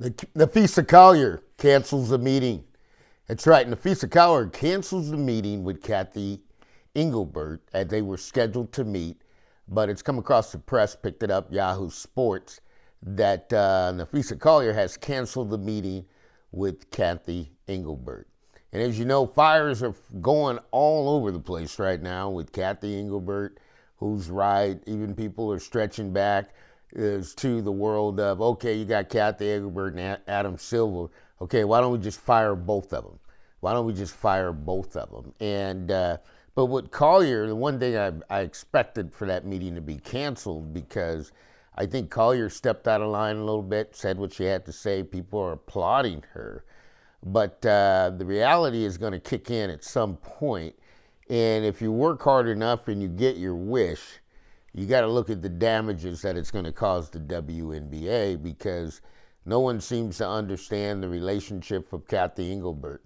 Napheesa Collier cancels a meeting. That's right. Napheesa Collier cancels the meeting with Cathy Engelbert as they were scheduled to meet, but it's come across the press, picked it up, Yahoo Sports, that Napheesa Collier has canceled the meeting with Cathy Engelbert. And as you know, fires are going all over the place right now with Cathy Engelbert, who's right. Even people are stretching back is to the world of, okay, you got Cathy Engelbert and Adam Silver. Okay, why don't we just fire both of them? Why don't we just fire both of them? And but with Collier, the one thing I expected for that meeting to be canceled, because I think Collier stepped out of line a little bit, said what she had to say. People are applauding her. But the reality is going to kick in at some point. And if you work hard enough and you get your wish, you got to look at the damages that it's going to cause the WNBA, because no one seems to understand the relationship of Cathy Engelbert.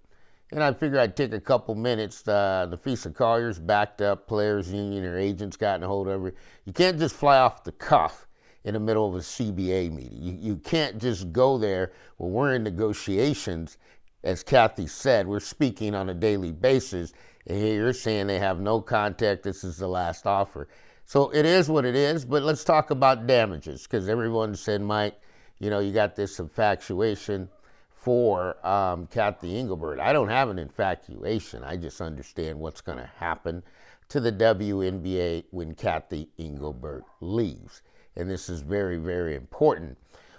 And I figure I'd take a couple minutes. Napheesa Collier's backed up, players union or agents gotten a hold of her. You can't just fly off the cuff in the middle of a CBA meeting. You can't just go there. Well, we're in negotiations. As Cathy said, we're speaking on a daily basis, and here you're saying they have no contact, this is the last offer. So it is what it is, but let's talk about damages, because everyone said, Mike, you know, you got this infatuation for Cathy Engelbert. I don't have an infatuation. I just understand what's going to happen to the WNBA when Cathy Engelbert leaves. And this is very, very important.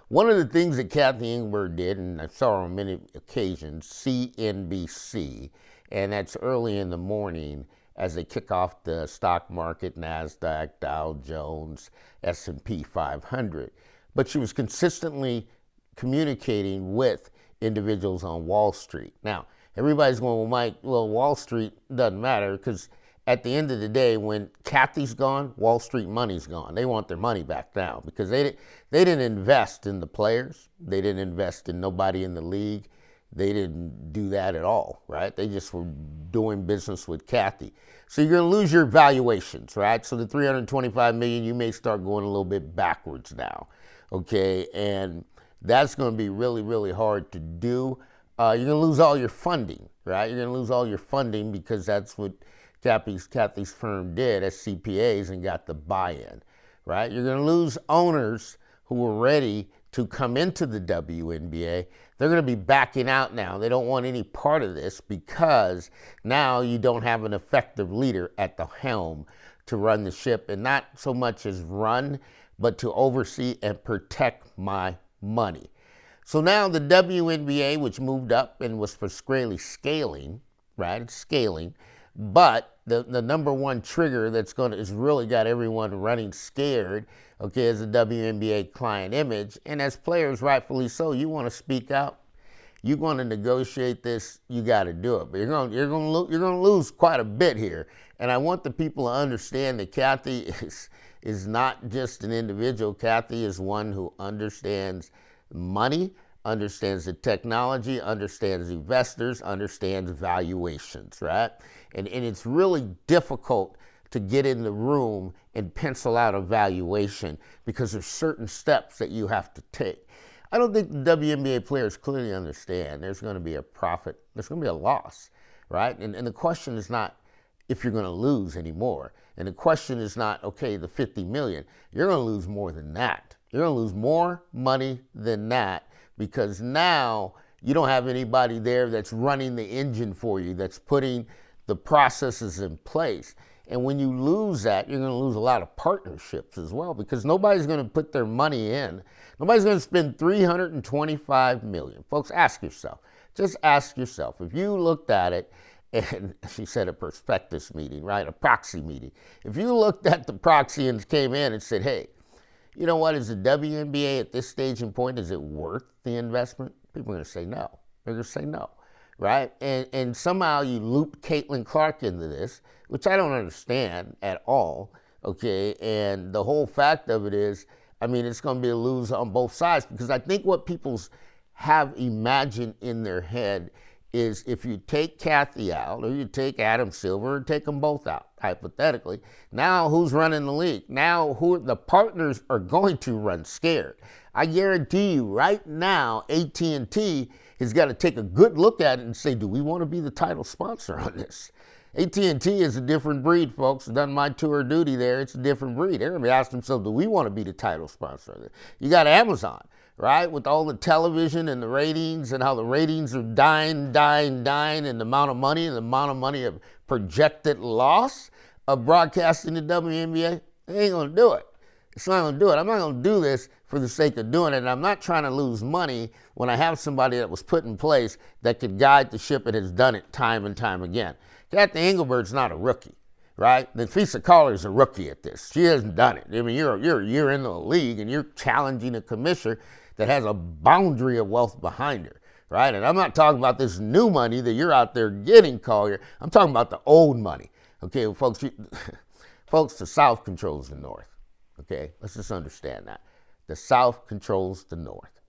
One of the things that Cathy Engelbert did, and I saw her on many occasions, CNBC, and that's early in the morning as they kick off the stock market, NASDAQ, Dow Jones, S&P 500. But she was consistently communicating with individuals on Wall Street. Now, everybody's going, well, Mike, well, Wall Street doesn't matter, because at the end of the day, when Cathy's gone, Wall Street money's gone. They want their money back now, because they didn't invest in the players. They didn't invest in nobody in the league. They didn't do that at all, right? They just were doing business with Cathy. So you're going to lose your valuations, right? So the $325 million, you may start going a little bit backwards now, okay? And that's going to be really, really hard to do. You're going to lose all your funding, right? You're going to lose all your funding, because that's what Cathy's firm did as CPAs and got the buy-in, right? You're going to lose owners who were ready to come into the WNBA. They're going to be backing out now. They don't want any part of this, because now you don't have an effective leader at the helm to run the ship, and not so much as run, but to oversee and protect my money. So now the WNBA, which moved up and was for scaling, right? It's scaling. But the number one trigger that's is really got everyone running scared, okay, is the WNBA client image. And as players, rightfully so, you want to speak out, you want to negotiate this, you got to do it. But you're going to lose quite a bit here. And I want the people to understand that Cathy is not just an individual. Cathy is one who understands money, understands the technology, understands investors, understands valuations, right? And it's really difficult to get in the room and pencil out a valuation, because there's certain steps that you have to take. I don't think the WNBA players clearly understand there's going to be a profit, there's going to be a loss, right? And the question is not if you're going to lose anymore. And the question is not, okay, the $50 million. You're going to lose more than that. You're going to lose more money than that, because now you don't have anybody there that's running the engine for you, that's putting the processes in place. And when you lose that, you're going to lose a lot of partnerships as well, because nobody's going to put their money in. Nobody's going to spend $325 million. Folks, ask yourself. Just ask yourself. If you looked at it, and she said a prospectus meeting, right? A proxy meeting. If you looked at the proxy and came in and said, hey, you know what, is the WNBA at this stage and point, is it worth the investment? People are going to say no. They're going to say no, right? And somehow you loop Caitlin Clark into this, which I don't understand at all, okay? And the whole fact of it is, I mean, it's going to be a lose on both sides, because I think what people have imagined in their head is if you take Cathy out, or you take Adam Silver, or take them both out, hypothetically. Now who's running the league? Now who the partners are going to run scared. I guarantee you right now, AT&T has got to take a good look at it and say, do we want to be the title sponsor on this? AT&T is a different breed, folks. Done my tour of duty there. It's a different breed. They're going to be asking themselves, do we want to be the title sponsor of this? You got Amazon, right, with all the television and the ratings and how the ratings are dying, and the amount of projected loss of broadcasting the WNBA. They ain't going to do it. It's not going to do it. I'm not going to do this for the sake of doing it. And I'm not trying to lose money when I have somebody that was put in place that could guide the ship and has done it time and time again. Cathy Engelbert's not a rookie, right? Napheesa Collier's a rookie at this. She hasn't done it. I mean, you're a year into the league and you're challenging a commissioner that has a boundary of wealth behind her, right? And I'm not talking about this new money that you're out there getting, Collier. I'm talking about the old money. Okay, well, folks, the South controls the North. Okay, let's just understand that. The South controls the North.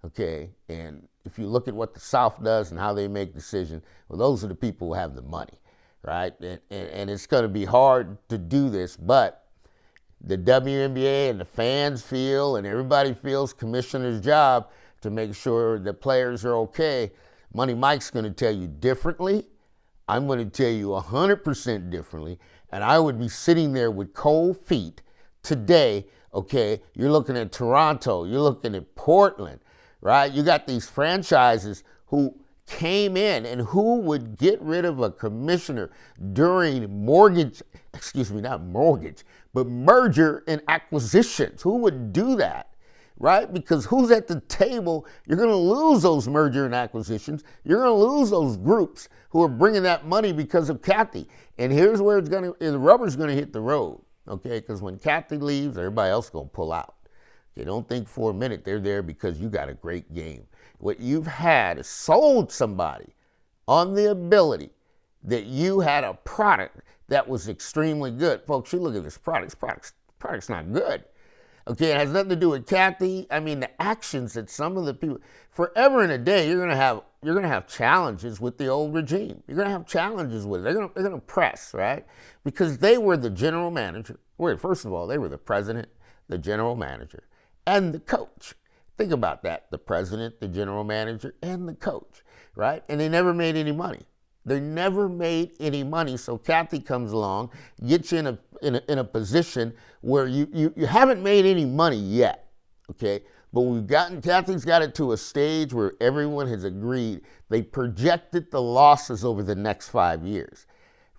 Okay, and if you look at what the South does and how they make decisions, well, those are the people who have the money, right? And it's going to be hard to do this, but the WNBA and the fans feel, and everybody feels, commissioner's job to make sure the players are okay. Money Mike's going to tell you differently. I'm going to tell you 100% differently, and I would be sitting there with cold feet today. Okay, you're looking at Toronto, you're looking at Portland, right? You got these franchises who came in and who would get rid of a commissioner during merger and acquisitions. Who would do that, right? Because who's at the table? You're going to lose those merger and acquisitions. You're going to lose those groups who are bringing that money because of Cathy. And here's where the rubber's going to hit the road, okay? Because when Cathy leaves, everybody else is going to pull out. Okay, don't think for a minute they're there because you got a great game. What you've had is sold somebody on the ability that you had a product that was extremely good. Folks, you look at this product's not good. Okay, it has nothing to do with Cathy. I mean, the actions that some of the people, forever and a day, you're gonna have challenges with the old regime. You're gonna have challenges with it. They're gonna press, right? Because they were the general manager. Wait, first of all, they were the president, the general manager, and the coach. Think about that, the president, the general manager, and the coach, right? And they never made any money. They never made any money, so Cathy comes along, gets you in a position where you haven't made any money yet, okay? But Cathy's got it to a stage where everyone has agreed. They projected the losses over the next 5 years.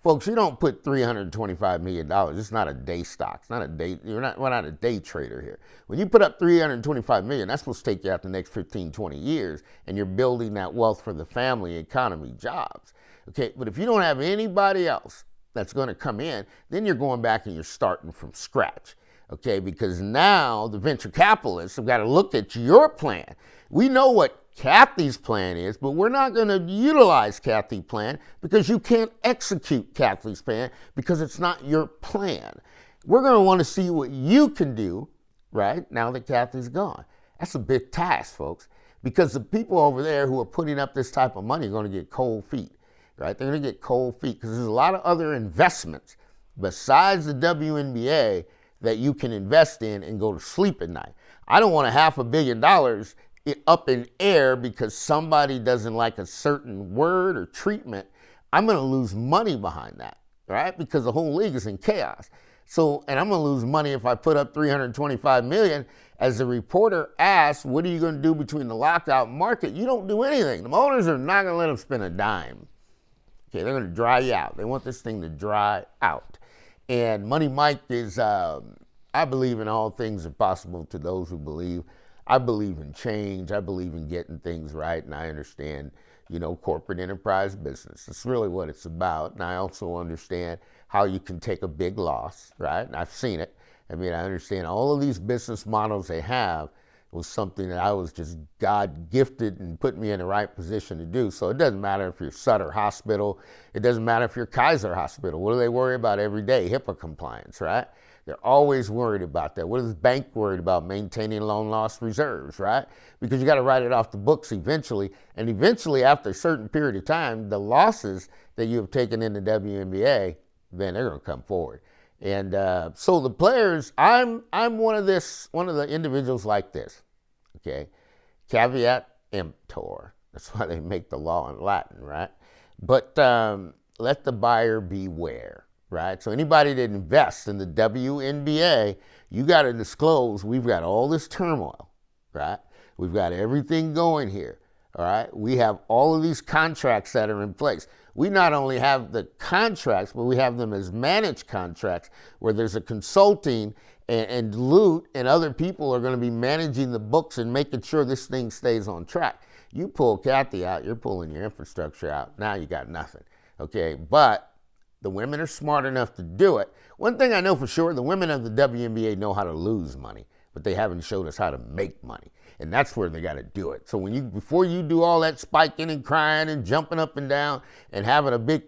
Folks, you don't put $325 million. It's not a day stock. It's not a day. We're not a day trader here. When you put up $325 million, that's supposed to take you out the next 15, 20 years, and you're building that wealth for the family, economy, jobs. Okay, but if you don't have anybody else that's going to come in, then you're going back and you're starting from scratch. Okay, because now the venture capitalists have got to look at your plan. We know what Cathy's plan is, but we're not going to utilize Cathy's plan because you can't execute Cathy's plan because it's not your plan. We're going to want to see what you can do, right, now that Cathy's gone. That's a big task, folks, because the people over there who are putting up this type of money are going to get cold feet, right? They're going to get cold feet because there's a lot of other investments besides the WNBA that you can invest in and go to sleep at night. I don't want $500 million up in air because somebody doesn't like a certain word or treatment. I'm going to lose money behind that, right? Because the whole league is in chaos. So, and I'm going to lose money if I put up $325 million. As the reporter asked, what are you going to do between the lockout market? You don't do anything. The owners are not going to let them spend a dime. Okay, they're going to dry you out. They want this thing to dry out. And Money Mike is, I believe in all things are possible to those who believe. I believe in change. I believe in getting things right, and I understand, corporate enterprise business. It's really what it's about, and I also understand how you can take a big loss, right? And I've seen it. I mean, I understand all of these business models they have was something that I was just God gifted and put me in the right position to do. So it doesn't matter if you're Sutter Hospital. It doesn't matter if you're Kaiser Hospital. What do they worry about every day? HIPAA compliance, right? They're always worried about that. What is the bank worried about? Maintaining loan loss reserves, right? Because you got to write it off the books eventually. And eventually, after a certain period of time, the losses that you have taken in the WNBA, then they're going to come forward. And so the players, I'm one of the individuals like this. Okay, caveat emptor. That's why they make the law in Latin, right? But let the buyer beware, right? So anybody that invests in the WNBA, you got to disclose we've got all this turmoil, right? We've got everything going here, all right? We have all of these contracts that are in place. We not only have the contracts, but we have them as managed contracts where there's a consulting and Loot and other people are going to be managing the books and making sure this thing stays on track. You pull Cathy out, you're pulling your infrastructure out. Now you got nothing, okay? But the women are smart enough to do it. One thing I know for sure, the women of the WNBA know how to lose money, but they haven't showed us how to make money. And that's where they got to do it. So before you do all that spiking and crying and jumping up and down and having a big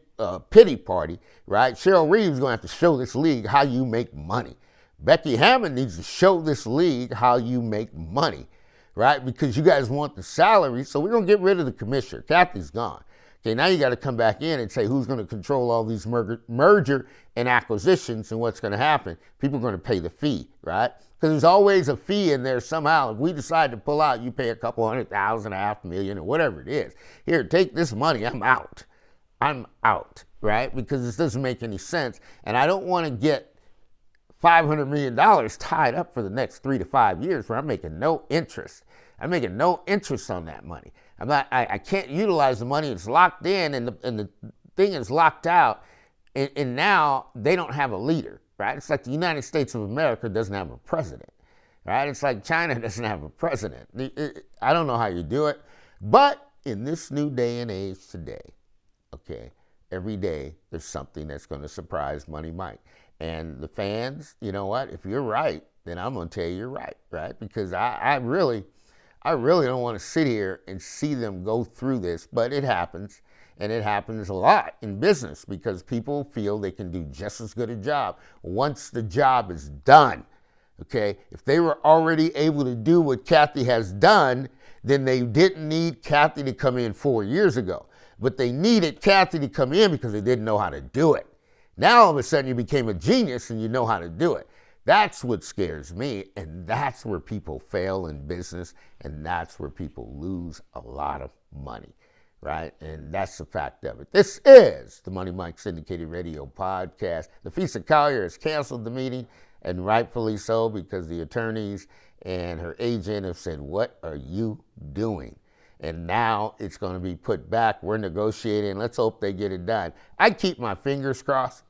pity party, right? Cheryl Reeves is going to have to show this league how you make money. Becky Hammond needs to show this league how you make money, right? Because you guys want the salary, so we're going to get rid of the commissioner. Cathy's gone. Okay, now you got to come back in and say who's going to control all these merger and acquisitions and what's going to happen. People are going to pay the fee, right? Because there's always a fee in there somehow. If we decide to pull out, you pay a couple $100,000, $500,000, or whatever it is. Here, take this money. I'm out. I'm out, right? Because this doesn't make any sense. And I don't want to get $500 million tied up for the next 3 to 5 years where I'm making no interest. I'm making no interest on that money. I can't utilize the money. It's locked in and the thing is locked out. And now they don't have a leader, right? It's like the United States of America doesn't have a president, right? It's like China doesn't have a president. I don't know how you do it. But in this new day and age today, okay, every day there's something that's going to surprise Money Mike. And the fans, you know what? If you're right, then I'm going to tell you you're right, right? Because I really don't want to sit here and see them go through this, but it happens. And it happens a lot in business because people feel they can do just as good a job once the job is done, okay? If they were already able to do what Cathy has done, then they didn't need Cathy to come in 4 years ago. But they needed Cathy to come in because they didn't know how to do it. Now all of a sudden you became a genius and you know how to do it. That's what scares me, and that's where people fail in business, and that's where people lose a lot of money. Right? And that's the fact of it. This is the Money Mike Syndicated Radio Podcast. Napheesa Collier has canceled the meeting, and rightfully so, because the attorneys and her agent have said, what are you doing? And now it's going to be put back. We're negotiating. Let's hope they get it done. I keep my fingers crossed,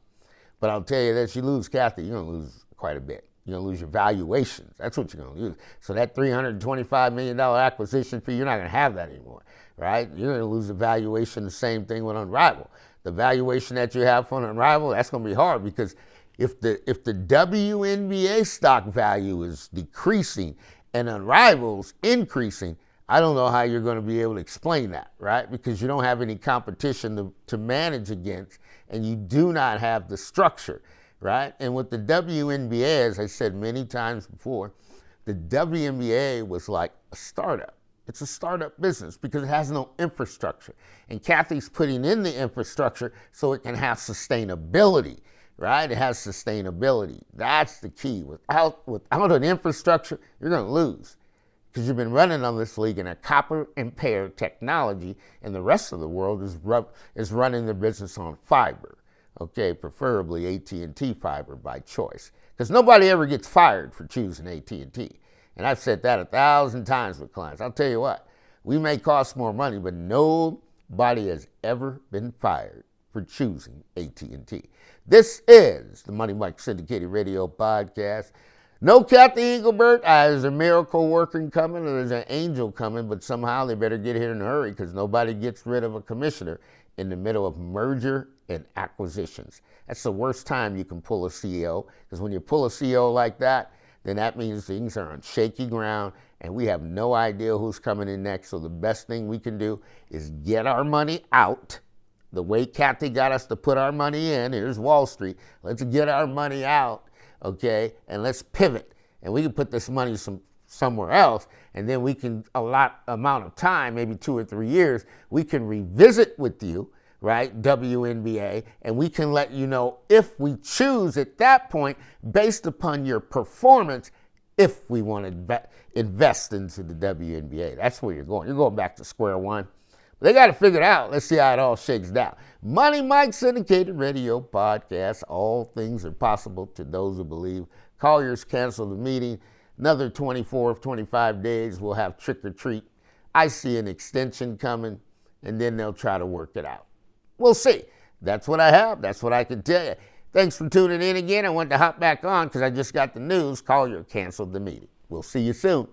but I'll tell you this, you lose Cathy, you're going to lose quite a bit. You're going to lose your valuations. That's what you're going to lose. So that $325 million acquisition fee, you're not going to have that anymore, right? You're going to lose the valuation, the same thing with Unrivaled. The valuation that you have for Unrivaled, that's going to be hard because if the WNBA stock value is decreasing and Unrivaled's increasing, I don't know how you're going to be able to explain that, right? Because you don't have any competition to manage against, and you do not have the structure. Right? And with the WNBA, as I said many times before, the WNBA was like a startup. It's a startup business because it has no infrastructure. And Cathy's putting in the infrastructure so it can have sustainability, right? It has sustainability. That's the key. Without an infrastructure, you're going to lose because you've been running on this league in a copper-impaired technology, and the rest of the world is running their business on fiber. Okay, preferably AT&T fiber by choice. Because nobody ever gets fired for choosing AT&T. And I've said that 1,000 times with clients. I'll tell you what, we may cost more money, but nobody has ever been fired for choosing AT&T. This is the Money Mike Syndicated Radio Podcast. No Cathy Engelbert. There's a miracle working coming, or there's an angel coming, but somehow they better get here in a hurry because nobody gets rid of a commissioner in the middle of merger and acquisitions. That's the worst time you can pull a CEO, because when you pull a CEO like that, then that means things are on shaky ground and we have no idea who's coming in next. So the best thing we can do is get our money out. The way Cathy got us to put our money in, here's Wall Street. Let's get our money out, okay, and let's pivot. And we can put this money somewhere else, and then we can, amount of time, maybe 2 or 3 years, we can revisit with you, right, WNBA, and we can let you know if we choose at that point, based upon your performance, if we want to invest into the WNBA. That's where you're going. You're going back to square one. But they got to figure it out. Let's see how it all shakes down. Money Mike Syndicated Radio Podcast. All things are possible to those who believe. Collier's canceled the meeting. Another 24, 25 days, we'll have trick or treat. I see an extension coming, and then they'll try to work it out. We'll see. That's what I have. That's what I can tell you. Thanks for tuning in again. I want to hop back on because I just got the news. Collier canceled the meeting. We'll see you soon.